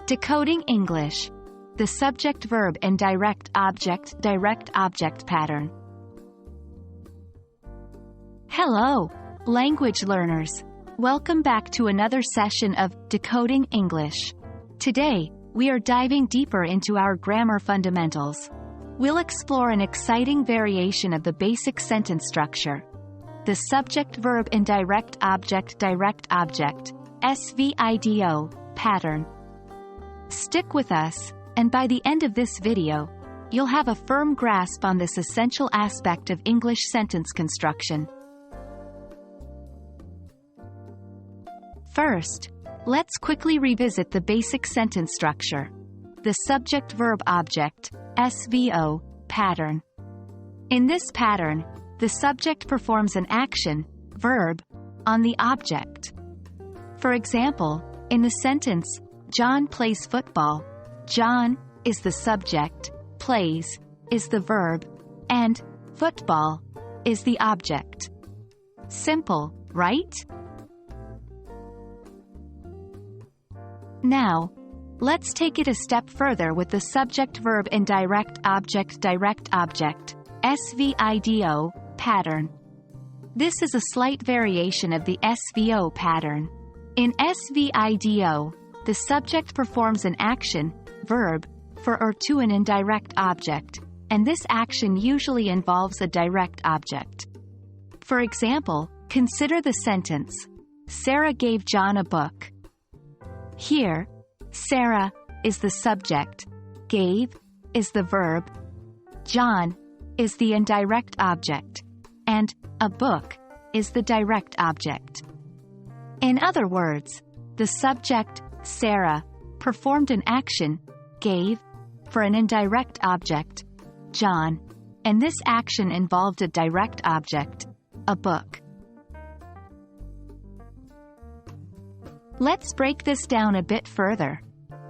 Decoding English. The subject-verb-indirect direct object pattern. Hello, language learners. Welcome back to another session of Decoding English. Today, we are diving deeper into our grammar fundamentals. We'll explore an exciting variation of the basic sentence structure, the subject-verb-indirect direct object, SVIDO pattern. Stick with us, and by the end of this video, you'll have a firm grasp on this essential aspect of English sentence construction. First, let's quickly revisit the basic sentence structure, the subject-verb-object, SVO, pattern. In this pattern, the subject performs an action, verb, on the object. For example, in the sentence, John plays football, John is the subject, plays is the verb, and football is the object. Simple, right? Now, let's take it a step further with the subject-verb-indirect direct object, SVIDO, pattern. This is a slight variation of the SVO pattern. In SVIDO, the subject performs an action, verb, for or to an indirect object, and this action usually involves a direct object. For example, consider the sentence, Sarah gave John a book. Here, Sarah is the subject, gave is the verb, John is the indirect object, and a book is the direct object. In other words, the subject, Sarah, performed an action, gave, for an indirect object, John, and this action involved a direct object, a book. Let's break this down a bit further.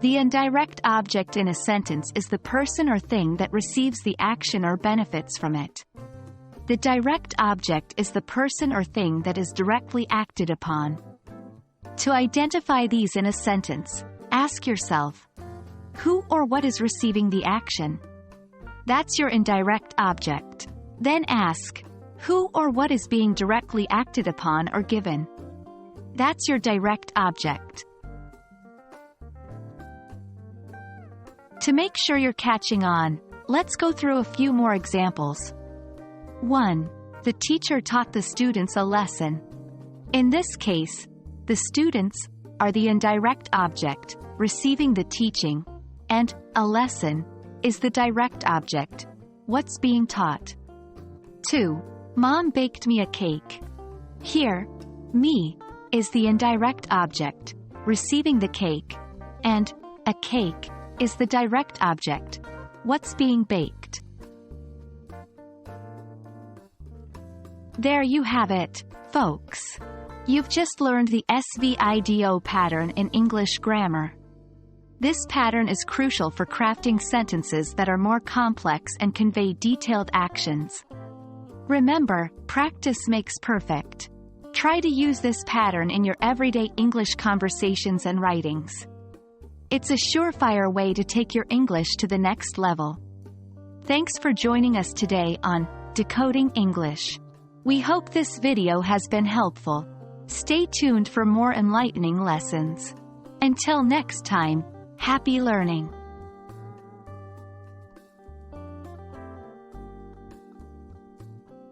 The indirect object in a sentence is the person or thing that receives the action or benefits from it. The direct object is the person or thing that is directly acted upon. To identify these in a sentence, ask yourself, who or what is receiving the action? That's your indirect object. Then ask, who or what is being directly acted upon or given? That's your direct object. To make sure you're catching on, let's go through a few more examples. 1. The teacher taught the students a lesson. In this case, the students are the indirect object, receiving the teaching, and a lesson is the direct object, what's being taught. 2. Mom baked me a cake. Here, me is the indirect object, receiving the cake, and a cake is the direct object, what's being baked. There you have it, folks. You've just learned the SVIDO pattern in English grammar. This pattern is crucial for crafting sentences that are more complex and convey detailed actions. Remember, practice makes perfect. Try to use this pattern in your everyday English conversations and writings. It's a surefire way to take your English to the next level. Thanks for joining us today on Decoding English. We hope this video has been helpful. Stay tuned for more enlightening lessons. Until next time, happy learning!